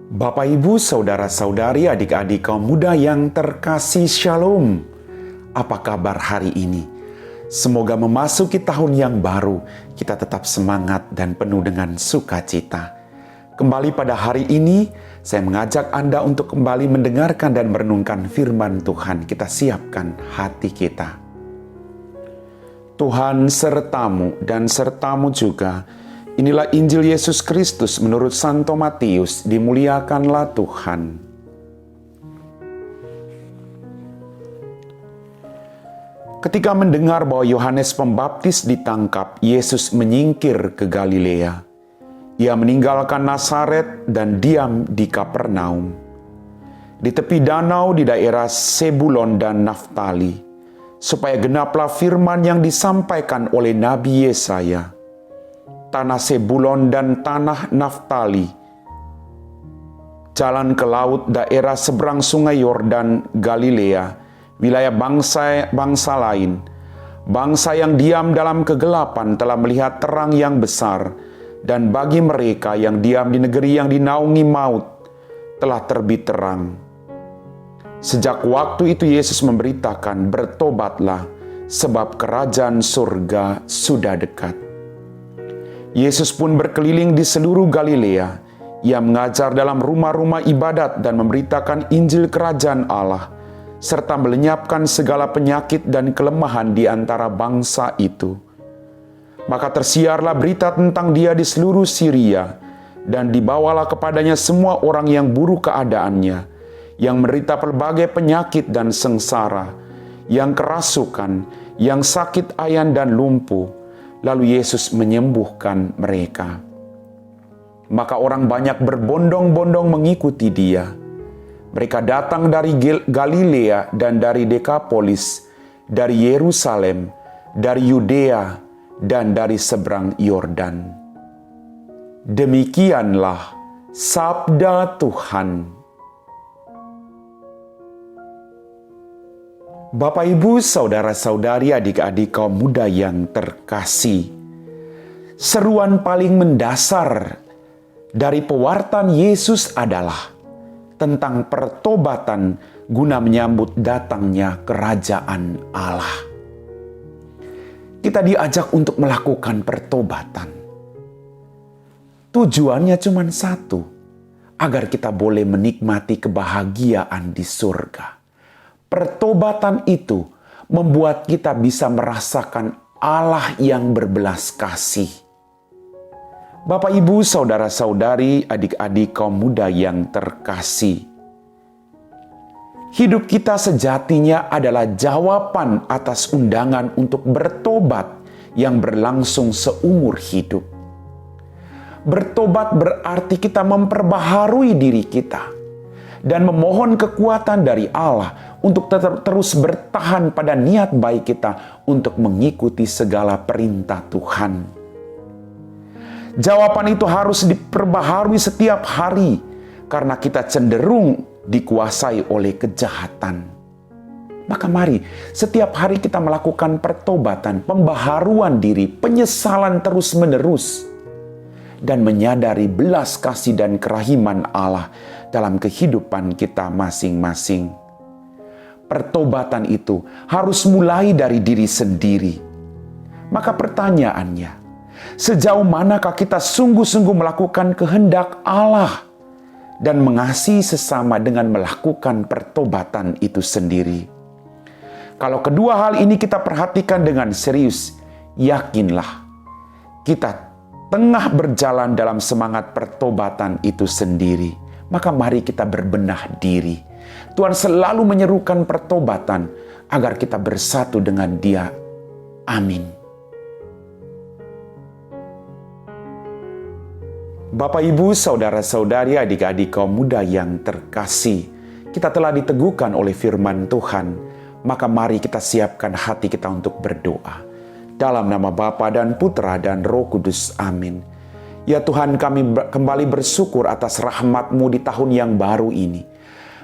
Bapak, Ibu, Saudara-saudari, adik-adik kaum muda yang terkasih, Shalom. Apa kabar hari ini? Semoga memasuki tahun yang baru, kita tetap semangat dan penuh dengan sukacita. Kembali pada hari ini, saya mengajak Anda untuk kembali mendengarkan dan merenungkan firman Tuhan. Kita siapkan hati kita. Tuhan sertamu dan sertamu juga. Inilah Injil Yesus Kristus menurut Santo Matius, dimuliakanlah Tuhan. Ketika mendengar bahwa Yohanes Pembaptis ditangkap, Yesus menyingkir ke Galilea. Ia meninggalkan Nazaret dan diam di Kapernaum. Di tepi danau di daerah Sebulon dan Naftali, supaya genaplah firman yang disampaikan oleh Nabi Yesaya. Tanah Sebulon dan tanah Naftali, jalan ke laut daerah seberang sungai Yordan, Galilea, wilayah bangsa lain. Bangsa yang diam dalam kegelapan telah melihat terang yang besar, dan bagi mereka yang diam di negeri yang dinaungi maut, telah terbit terang. Sejak waktu itu Yesus memberitakan, bertobatlah, sebab kerajaan surga sudah dekat. Yesus pun berkeliling di seluruh Galilea. Ia mengajar dalam rumah-rumah ibadat dan memberitakan Injil Kerajaan Allah, serta melenyapkan segala penyakit dan kelemahan di antara bangsa itu. Maka tersiarlah berita tentang Dia di seluruh Syria, dan dibawalah kepadanya semua orang yang buruk keadaannya, yang menderita berbagai penyakit dan sengsara, yang kerasukan, yang sakit ayan dan lumpuh. Lalu Yesus menyembuhkan mereka. Maka orang banyak berbondong-bondong mengikuti Dia. Mereka datang dari Galilea dan dari Dekapolis, dari Yerusalem, dari Yudea, dan dari seberang Yordan. Demikianlah sabda Tuhan. Bapak, Ibu, Saudara-saudari, adik-adik kaum muda yang terkasih, seruan paling mendasar dari pewartaan Yesus adalah tentang pertobatan guna menyambut datangnya kerajaan Allah. Kita diajak untuk melakukan pertobatan. Tujuannya cuma satu, agar kita boleh menikmati kebahagiaan di surga. Pertobatan itu membuat kita bisa merasakan Allah yang berbelas kasih. Bapak, Ibu, Saudara-saudari, adik-adik kaum muda yang terkasih, hidup kita sejatinya adalah jawaban atas undangan untuk bertobat yang berlangsung seumur hidup. Bertobat berarti kita memperbaharui diri kita dan memohon kekuatan dari Allah untuk terus bertahan pada niat baik kita untuk mengikuti segala perintah Tuhan. Jawaban itu harus diperbaharui setiap hari karena kita cenderung dikuasai oleh kejahatan. Maka mari setiap hari kita melakukan pertobatan, pembaharuan diri, penyesalan terus-menerus, dan menyadari belas kasih dan kerahiman Allah dalam kehidupan kita masing-masing. Pertobatan itu harus mulai dari diri sendiri. Maka pertanyaannya, sejauh manakah kita sungguh-sungguh melakukan kehendak Allah dan mengasihi sesama dengan melakukan pertobatan itu sendiri? Kalau kedua hal ini kita perhatikan dengan serius, yakinlah kita tengah berjalan dalam semangat pertobatan itu sendiri. Maka mari kita berbenah diri. Tuhan selalu menyerukan pertobatan agar kita bersatu dengan Dia. Amin. Bapak, Ibu, Saudara-saudari, adik-adik kaum muda yang terkasih, kita telah diteguhkan oleh firman Tuhan. Maka mari kita siapkan hati kita untuk berdoa. Dalam nama Bapa dan Putra dan Roh Kudus. Amin. Ya Tuhan, kami kembali bersyukur atas rahmat-Mu di tahun yang baru ini.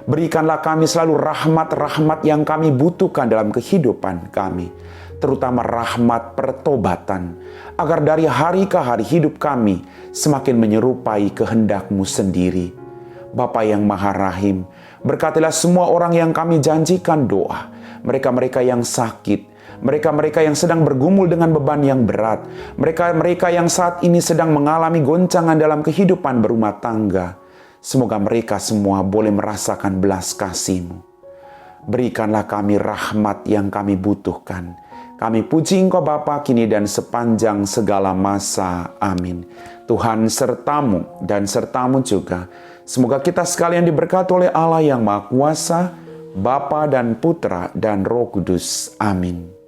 Berikanlah kami selalu rahmat-rahmat yang kami butuhkan dalam kehidupan kami. Terutama rahmat pertobatan. Agar dari hari ke hari hidup kami semakin menyerupai kehendak-Mu sendiri. Bapa yang Maha Rahim, berkatilah semua orang yang kami janjikan doa, mereka-mereka yang sakit, mereka-mereka yang sedang bergumul dengan beban yang berat, mereka-mereka yang saat ini sedang mengalami goncangan dalam kehidupan berumah tangga. Semoga mereka semua boleh merasakan belas kasih-Mu. Berikanlah kami rahmat yang kami butuhkan. Kami puji Engkau Bapa kini dan sepanjang segala masa. Amin. Tuhan sertamu dan sertamu juga. Semoga kita sekalian diberkati oleh Allah yang Maha Kuasa, Bapa dan Putra dan Roh Kudus. Amin.